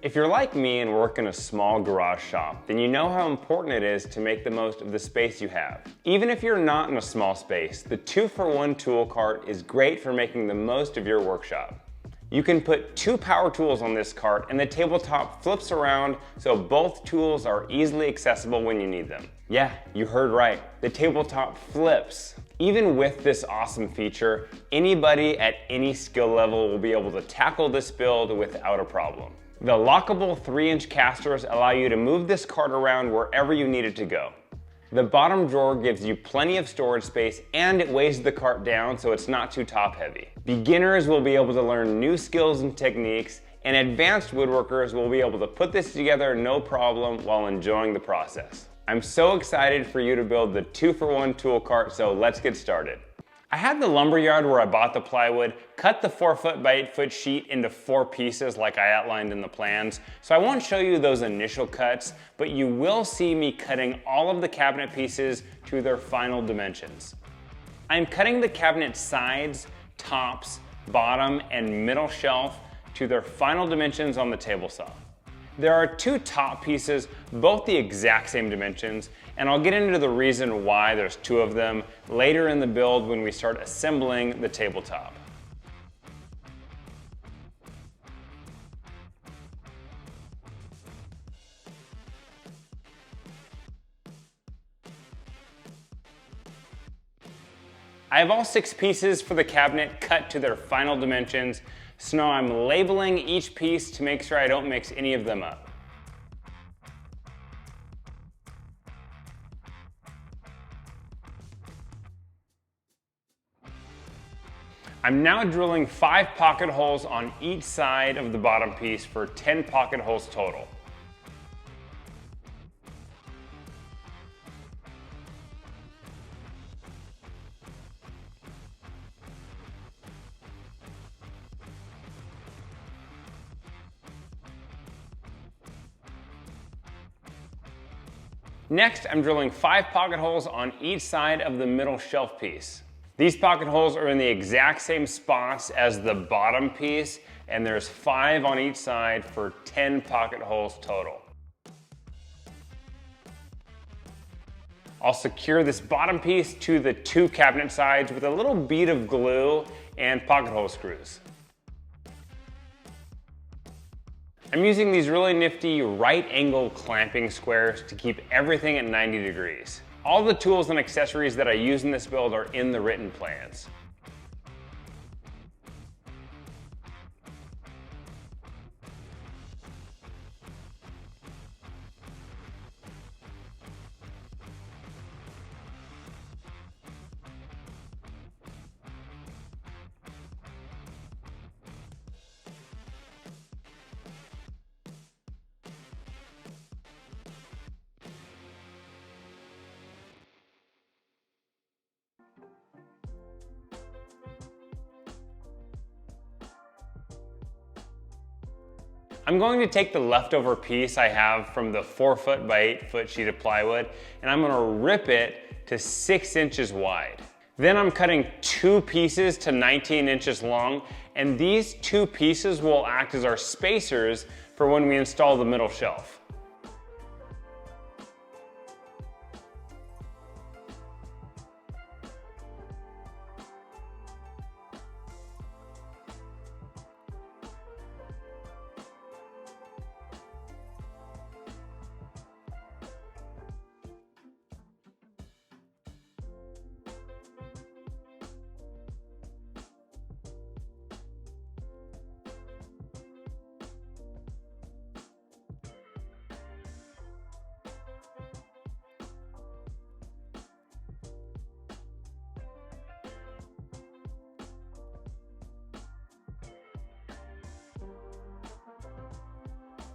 If you're like me and work in a small garage shop, then you know how important it is to make the most of the space you have. Even if you're not in a small space, the 2-for-1 tool cart is great for making the most of your workshop. You can put 2 power tools on this cart and the tabletop flips around so both tools are easily accessible when you need them. Yeah, you heard right, the tabletop flips. Even with this awesome feature, anybody at any skill level will be able to tackle this build without a problem. The lockable 3-inch casters allow you to move this cart around wherever you need it to go. The bottom drawer gives you plenty of storage space and it weighs the cart down so it's not too top heavy. Beginners will be able to learn new skills and techniques, and advanced woodworkers will be able to put this together no problem while enjoying the process. I'm so excited for you to build the 2-for-1 tool cart, so let's get started. I had the lumberyard where I bought the plywood, cut the 4-foot by 8-foot sheet into 4 pieces like I outlined in the plans, so I won't show you those initial cuts, but you will see me cutting all of the cabinet pieces to their final dimensions. I'm cutting the cabinet sides, tops, bottom, and middle shelf to their final dimensions on the table saw. There are 2 top pieces, both the exact same dimensions, and I'll get into the reason why there's 2 of them later in the build when we start assembling the tabletop. I have all 6 pieces for the cabinet cut to their final dimensions, so now I'm labeling each piece to make sure I don't mix any of them up. I'm now drilling 5 pocket holes on each side of the bottom piece for 10 pocket holes total. Next, I'm drilling 5 pocket holes on each side of the middle shelf piece. These pocket holes are in the exact same spots as the bottom piece, and there's 5 on each side for 10 pocket holes total. I'll secure this bottom piece to the 2 cabinet sides with a little bead of glue and pocket hole screws. I'm using these really nifty right angle clamping squares to keep everything at 90 degrees. All the tools and accessories that I use in this build are in the written plans. I'm going to take the leftover piece I have from the 4-foot by 8-foot sheet of plywood, and I'm gonna rip it to 6 inches wide. Then I'm cutting 2 pieces to 19 inches long, and these 2 pieces will act as our spacers for when we install the middle shelf.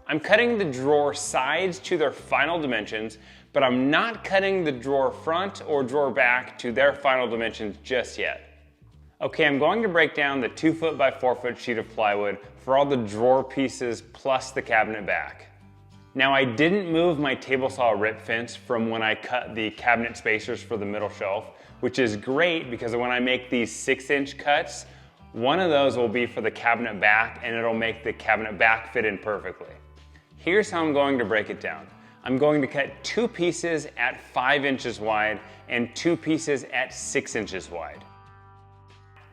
I'm cutting the drawer sides to their final dimensions, but I'm not cutting the drawer front or drawer back to their final dimensions just yet. Okay, I'm going to break down the 2-foot by 4-foot sheet of plywood for all the drawer pieces plus the cabinet back. Now, I didn't move my table saw rip fence from when I cut the cabinet spacers for the middle shelf, which is great because when I make these 6-inch cuts, one of those will be for the cabinet back and it'll make the cabinet back fit in perfectly. Here's how I'm going to break it down. I'm going to cut 2 pieces at 5 inches wide and 2 pieces at 6 inches wide.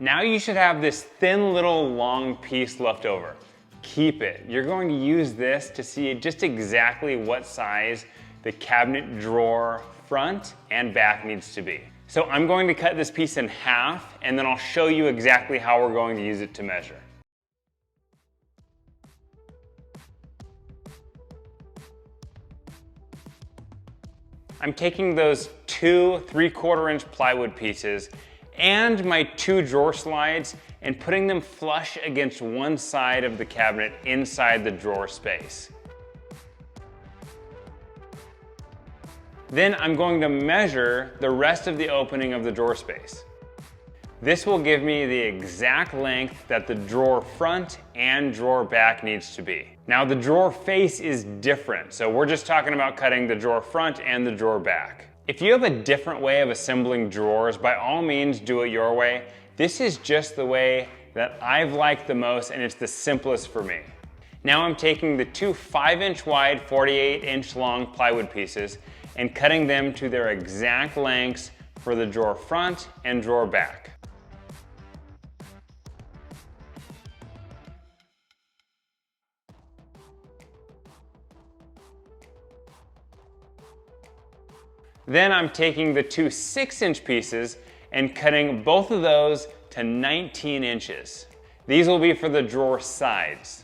Now you should have this thin little long piece left over. Keep it. You're going to use this to see just exactly what size the cabinet drawer front and back needs to be. So I'm going to cut this piece in half, and then I'll show you exactly how we're going to use it to measure. I'm taking those 2 3/4 inch plywood pieces and my 2 drawer slides and putting them flush against one side of the cabinet inside the drawer space. Then I'm going to measure the rest of the opening of the drawer space. This will give me the exact length that the drawer front and drawer back needs to be. Now the drawer face is different, so we're just talking about cutting the drawer front and the drawer back. If you have a different way of assembling drawers, by all means do it your way. This is just the way that I've liked the most, and it's the simplest for me. Now I'm taking the 2 5-inch wide, 48-inch long plywood pieces and cutting them to their exact lengths for the drawer front and drawer back. Then I'm taking the 2 6-inch pieces and cutting both of those to 19 inches. These will be for the drawer sides.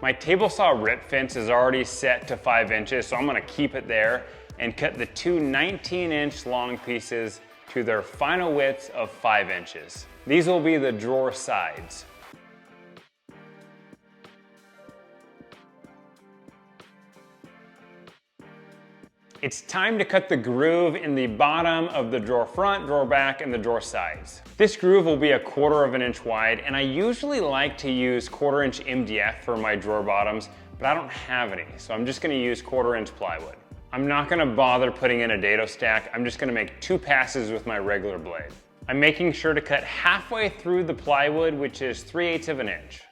My table saw rip fence is already set to 5 inches, so I'm gonna keep it there and cut the 2 19-inch long pieces to their final widths of 5 inches. These will be the drawer sides. It's time to cut the groove in the bottom of the drawer front, drawer back, and the drawer sides. This groove will be 1/4 inch wide, and I usually like to use 1/4 inch MDF for my drawer bottoms, but I don't have any, so I'm just gonna use 1/4 inch plywood. I'm not gonna bother putting in a dado stack, I'm just gonna make 2 passes with my regular blade. I'm making sure to cut halfway through the plywood, which is 3/8 of an inch.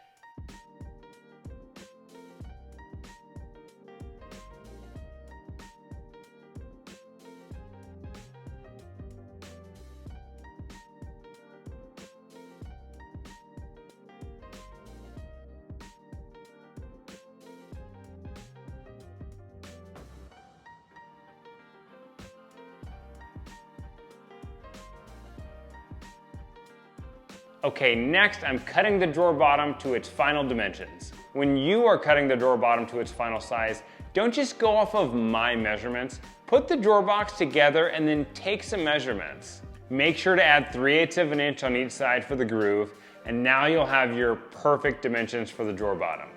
Okay, next I'm cutting the drawer bottom to its final dimensions. When you are cutting the drawer bottom to its final size, don't just go off of my measurements. Put the drawer box together and then take some measurements. Make sure to add 3/8 of an inch on each side for the groove, and now you'll have your perfect dimensions for the drawer bottom.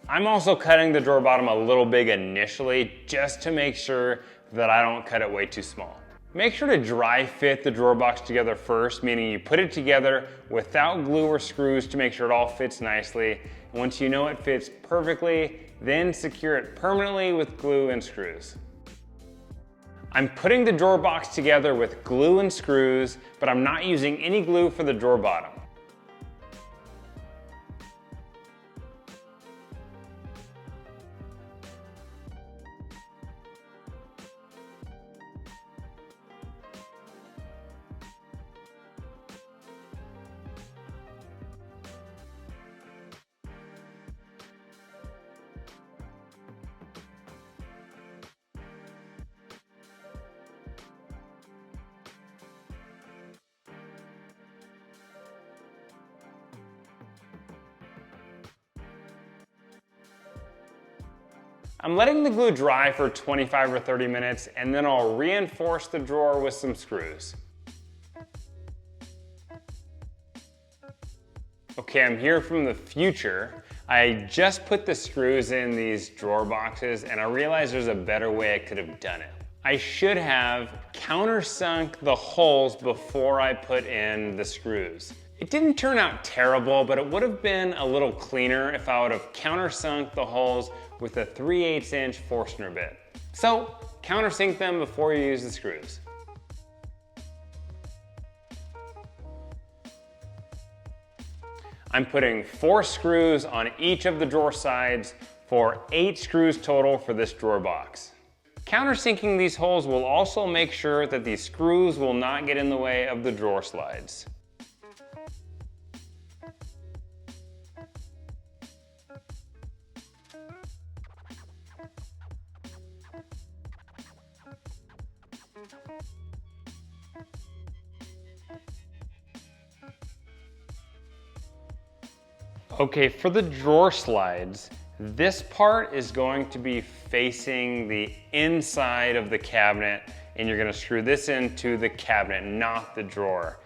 I'm also cutting the drawer bottom a little big initially, just to make sure that I don't cut it way too small. Make sure to dry fit the drawer box together first, meaning you put it together without glue or screws to make sure it all fits nicely. And once you know it fits perfectly, then secure it permanently with glue and screws. I'm putting the drawer box together with glue and screws, but I'm not using any glue for the drawer bottom. I'm letting the glue dry for 25 or 30 minutes, and then I'll reinforce the drawer with some screws. Okay, I'm here from the future. I just put the screws in these drawer boxes, and I realized there's a better way I could have done it. I should have countersunk the holes before I put in the screws. It didn't turn out terrible, but it would have been a little cleaner if I would have countersunk the holes with a 3/8 inch Forstner bit. So Countersink them before you use the screws. I'm putting 4 screws on each of the drawer sides for 8 screws total for this drawer box. Countersinking these holes will also make sure that these screws will not get in the way of the drawer slides. Okay, for the drawer slides, this part is going to be facing the inside of the cabinet, and you're gonna screw this into the cabinet, not the drawer.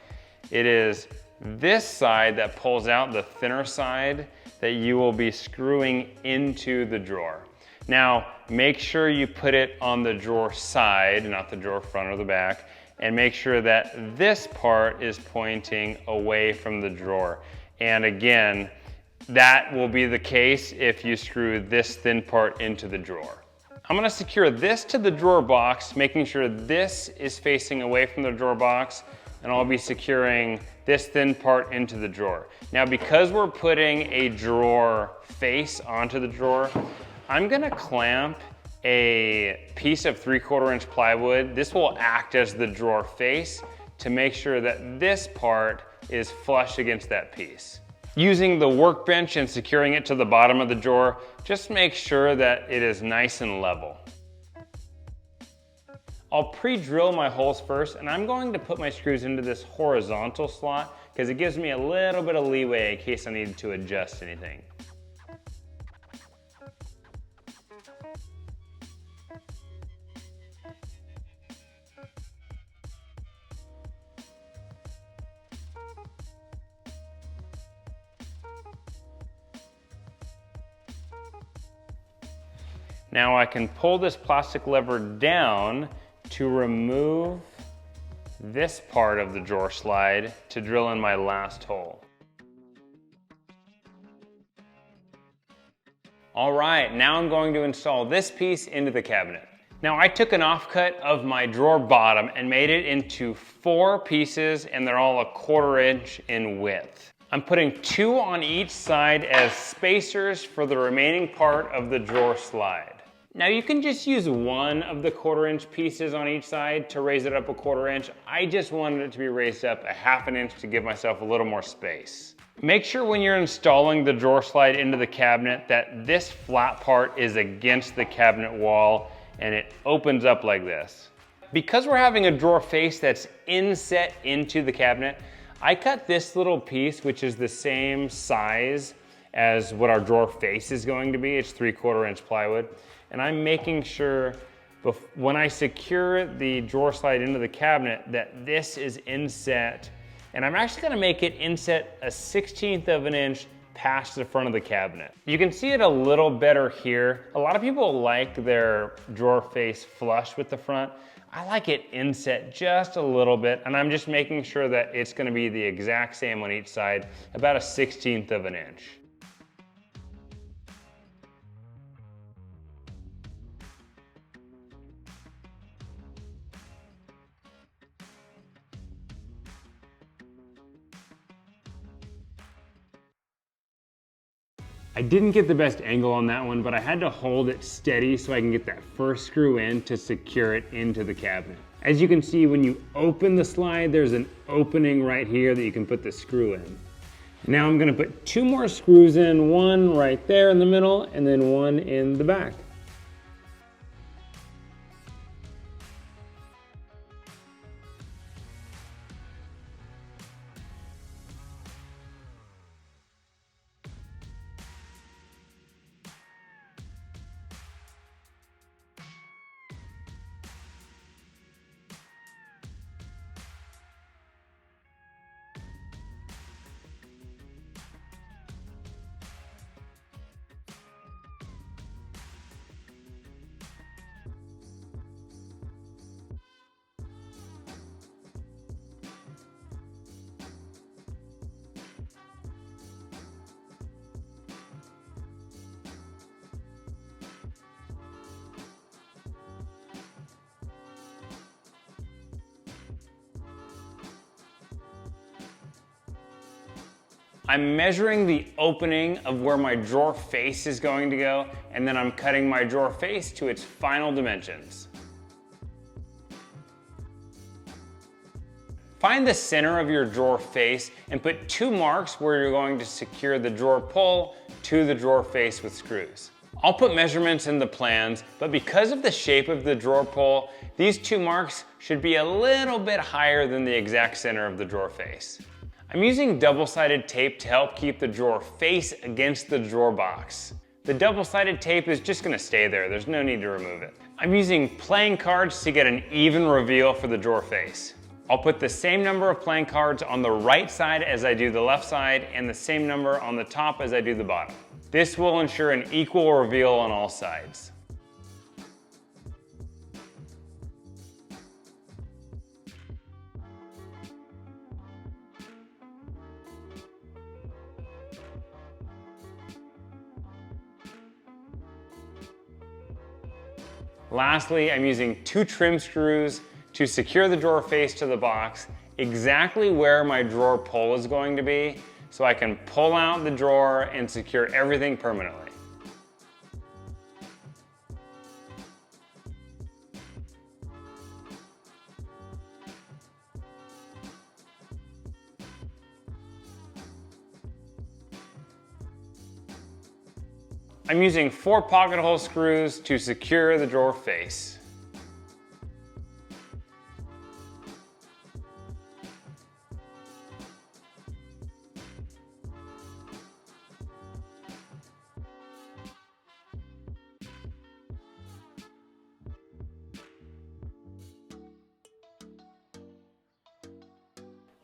It is this side that pulls out, the thinner side, that you will be screwing into the drawer. Now, make sure you put it on the drawer side, not the drawer front or the back, and make sure that this part is pointing away from the drawer. And again, that will be the case if you screw this thin part into the drawer. I'm gonna secure this to the drawer box, making sure this is facing away from the drawer box, and I'll be securing this thin part into the drawer. Now, because we're putting a drawer face onto the drawer, I'm gonna clamp a piece of 3/4 inch plywood. This will act as the drawer face to make sure that this part is flush against that piece. Using the workbench and securing it to the bottom of the drawer, just make sure that it is nice and level. I'll pre-drill my holes first, and I'm going to put my screws into this horizontal slot because it gives me a little bit of leeway in case I need to adjust anything. Now I can pull this plastic lever down to remove this part of the drawer slide to drill in my last hole. All right, now I'm going to install this piece into the cabinet. Now I took an offcut of my drawer bottom and made it into 4 pieces, and they're all 1/4 inch in width. I'm putting 2 on each side as spacers for the remaining part of the drawer slide. Now you can just use one of the 1/4 inch pieces on each side to raise it up 1/4 inch. I just wanted it to be raised up 1/2 inch to give myself a little more space. Make sure when you're installing the drawer slide into the cabinet that this flat part is against the cabinet wall and it opens up like this. Because we're having a drawer face that's inset into the cabinet, I cut this little piece, which is the same size as what our drawer face is going to be. It's 3/4 inch plywood. And I'm making sure when I secure the drawer slide into the cabinet that this is inset. And I'm actually gonna make it inset 1/16 of an inch past the front of the cabinet. You can see it a little better here. A lot of people like their drawer face flush with the front. I like it inset just a little bit, and I'm just making sure that it's gonna be the exact same on each side, about 1/16 of an inch. I didn't get the best angle on that one, but I had to hold it steady so I can get that first screw in to secure it into the cabinet. As you can see, when you open the slide, there's an opening right here that you can put the screw in. Now I'm gonna put 2 more screws in, one right there in the middle, and then one in the back. I'm measuring the opening of where my drawer face is going to go, and then I'm cutting my drawer face to its final dimensions. Find the center of your drawer face and put 2 marks where you're going to secure the drawer pull to the drawer face with screws. I'll put measurements in the plans, but because of the shape of the drawer pull, these 2 marks should be a little bit higher than the exact center of the drawer face. I'm using double-sided tape to help keep the drawer face against the drawer box. The double-sided tape is just gonna stay there, there's no need to remove it. I'm using playing cards to get an even reveal for the drawer face. I'll put the same number of playing cards on the right side as I do the left side and the same number on the top as I do the bottom. This will ensure an equal reveal on all sides. Lastly, I'm using 2 trim screws to secure the drawer face to the box exactly where my drawer pull is going to be, so I can pull out the drawer and secure everything permanently. I'm using 4 pocket hole screws to secure the drawer face.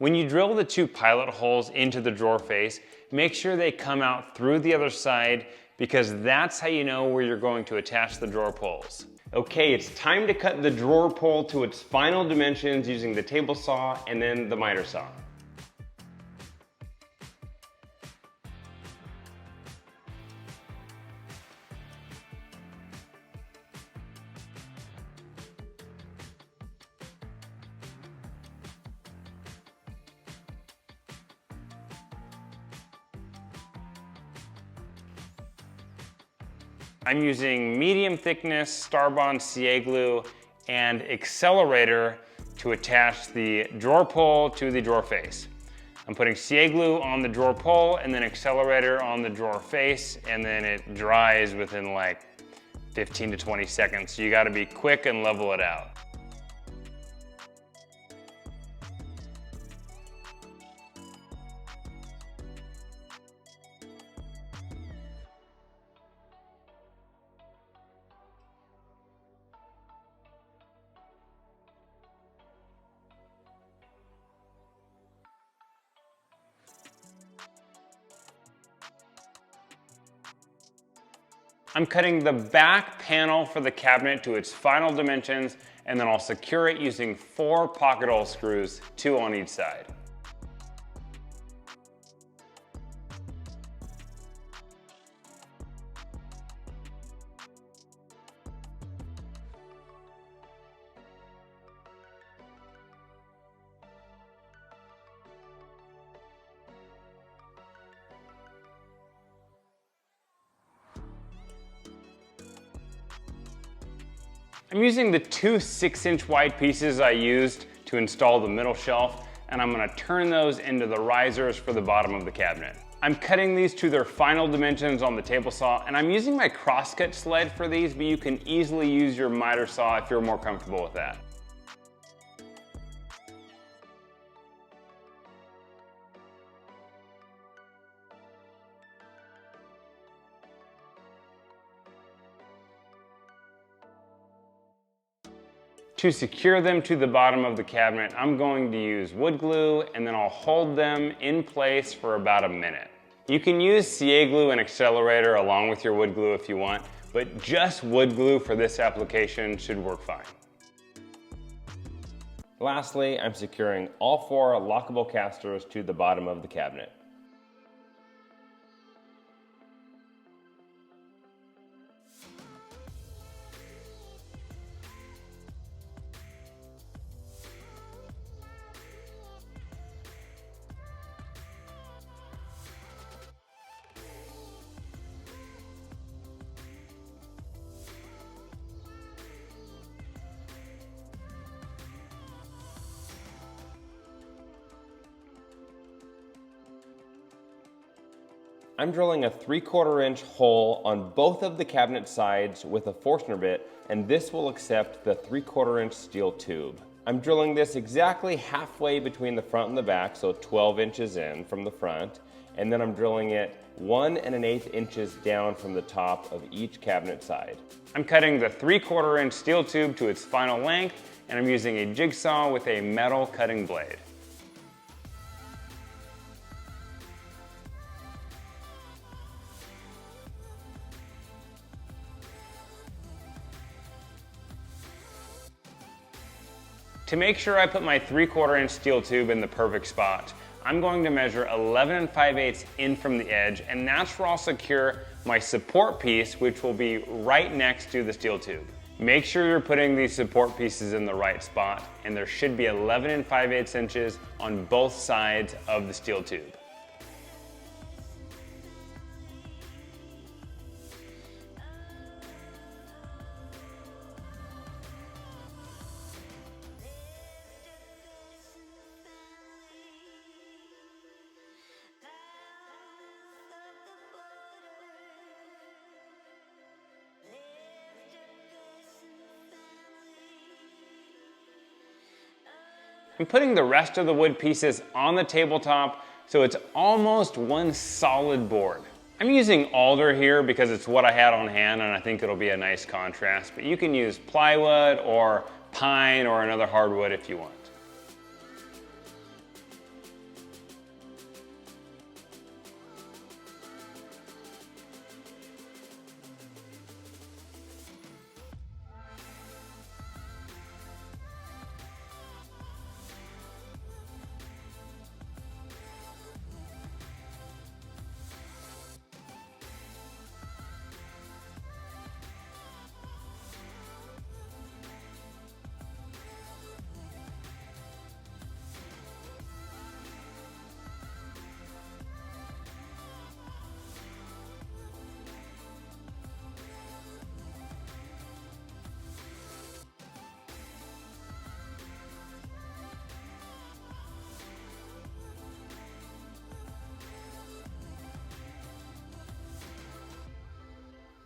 When you drill the 2 pilot holes into the drawer face, make sure they come out through the other side because that's how you know where you're going to attach the drawer pulls. Okay, it's time to cut the drawer pull to its final dimensions using the table saw and then the miter saw. I'm using medium thickness Starbond CA glue and accelerator to attach the drawer pull to the drawer face. I'm putting CA glue on the drawer pull and then accelerator on the drawer face, and then it dries within like 15 to 20 seconds. So you gotta be quick and level it out. I'm cutting the back panel for the cabinet to its final dimensions, and then I'll secure it using 4 pocket hole screws, 2 on each side. I'm using the 2 6-inch wide pieces I used to install the middle shelf, and I'm gonna turn those into the risers for the bottom of the cabinet. I'm cutting these to their final dimensions on the table saw, and I'm using my crosscut sled for these, but you can easily use your miter saw if you're more comfortable with that. To secure them to the bottom of the cabinet, I'm going to use wood glue, and then I'll hold them in place for about a minute. You can use CA glue and accelerator along with your wood glue if you want, but just wood glue for this application should work fine. Lastly, I'm securing all 4 lockable casters to the bottom of the cabinet. I'm drilling a 3/4 inch hole on both of the cabinet sides with a Forstner bit, and this will accept the 3/4 inch steel tube. I'm drilling this exactly halfway between the front and the back, so 12 inches in from the front, and then I'm drilling it 1 1/8 inches down from the top of each cabinet side. I'm cutting the 3/4 inch steel tube to its final length, and I'm using a jigsaw with a metal cutting blade. To make sure I put my 3/4 inch steel tube in the perfect spot, I'm going to measure 11 5/8 in from the edge, and that's where I'll secure my support piece, which will be right next to the steel tube. Make sure you're putting these support pieces in the right spot, and there should be 11 5/8 inches on both sides of the steel tube. I'm putting the rest of the wood pieces on the tabletop so it's almost one solid board. I'm using alder here because it's what I had on hand and I think it'll be a nice contrast, but you can use plywood or pine or another hardwood if you want.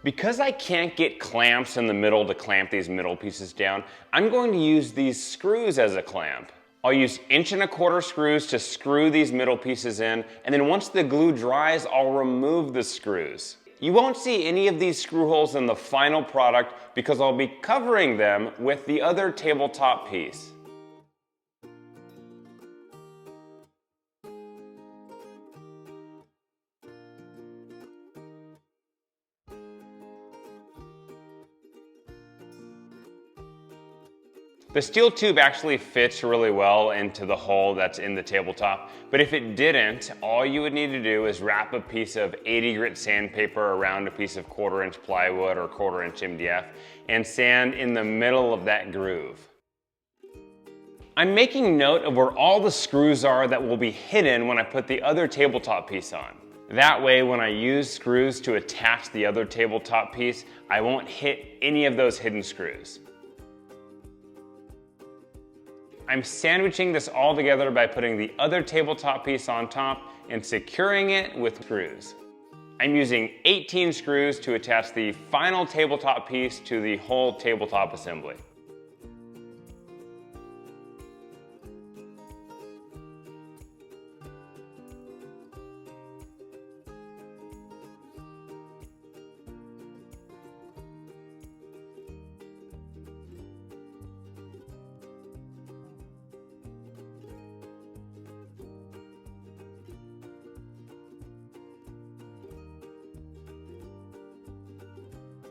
Because I can't get clamps in the middle to clamp these middle pieces down, I'm going to use these screws as a clamp. I'll use 1¼ inch screws to screw these middle pieces in, and then once the glue dries, I'll remove the screws. You won't see any of these screw holes in the final product because I'll be covering them with the other tabletop piece. The steel tube actually fits really well into the hole that's in the tabletop, but if it didn't, all you would need to do is wrap a piece of 80 grit sandpaper around a piece of 1/4 inch plywood or 1/4 inch MDF and sand in the middle of that groove. I'm making note of where all the screws are that will be hidden when I put the other tabletop piece on. That way, when I use screws to attach the other tabletop piece, I won't hit any of those hidden screws. I'm sandwiching this all together by putting the other tabletop piece on top and securing it with screws. I'm using 18 screws to attach the final tabletop piece to the whole tabletop assembly.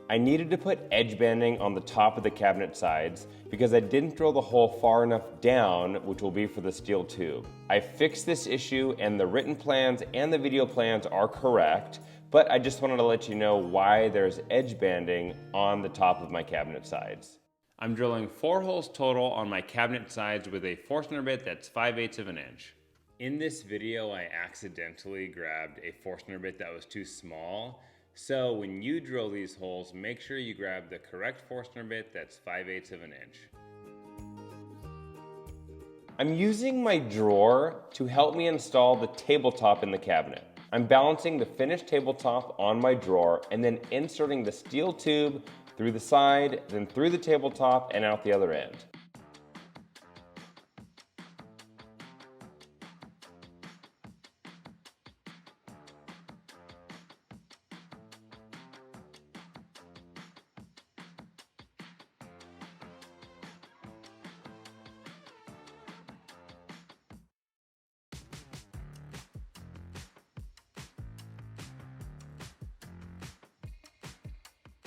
I needed to put edge banding on the top of the cabinet sides because I didn't drill the hole far enough down, which will be for the steel tube. I fixed this issue and the written plans and the video plans are correct, but I just wanted to let you know why there's edge banding on the top of my cabinet sides. I'm drilling 4 holes total on my cabinet sides with a Forstner bit that's 5/8 of an inch. In this video, I accidentally grabbed a Forstner bit that was too small. So when you drill these holes, make sure you grab the correct Forstner bit that's 5/8 of an inch. I'm using my drawer to help me install the tabletop in the cabinet. I'm balancing the finished tabletop on my drawer and then inserting the steel tube through the side, then through the tabletop and out the other end.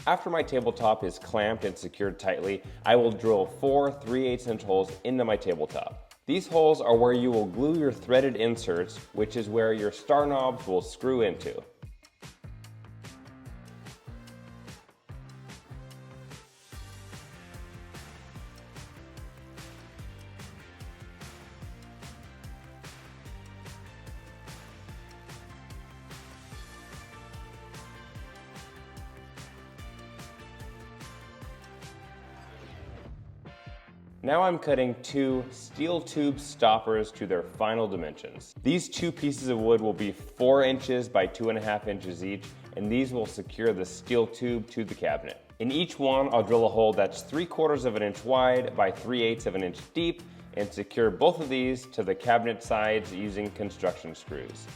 After my tabletop is clamped and secured tightly, I will drill 4 3/8" holes into my tabletop. These holes are where you will glue your threaded inserts, which is where your star knobs will screw into. Now I'm cutting 2 steel tube stoppers to their final dimensions. These 2 pieces of wood will be 4 inches by 2.5 inches each, and these will secure the steel tube to the cabinet. In each one, I'll drill a hole that's 3/4 of an inch wide by 3/8 of an inch deep, and secure both of these to the cabinet sides using construction screws.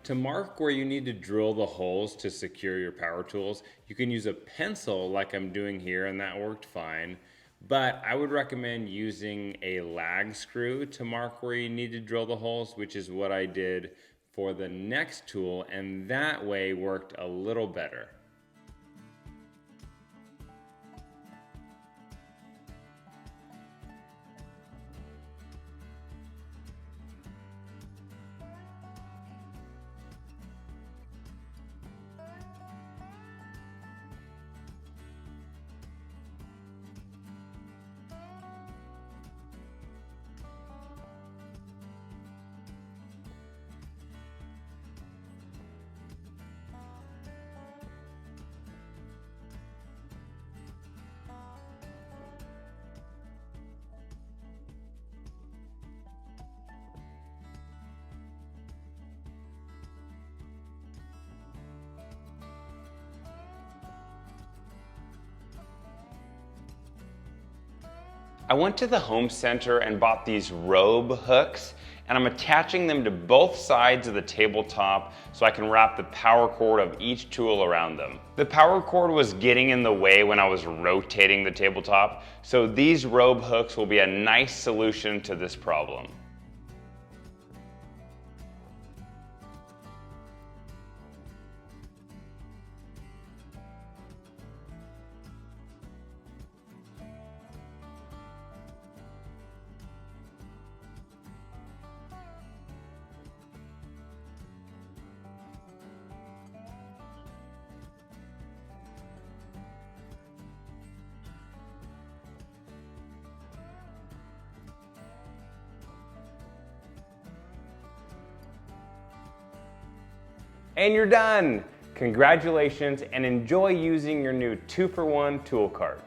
To mark where you need to drill the holes to secure your power tools, you can use a pencil like I'm doing here, and that worked fine. But I would recommend using a lag screw to mark where you need to drill the holes, which is what I did for the next tool, and that way worked a little better. I went to the home center and bought these robe hooks, and I'm attaching them to both sides of the tabletop so I can wrap the power cord of each tool around them. The power cord was getting in the way when I was rotating the tabletop, so these robe hooks will be a nice solution to this problem. And you're done! Congratulations, and enjoy using your new 2-for-1 tool cart.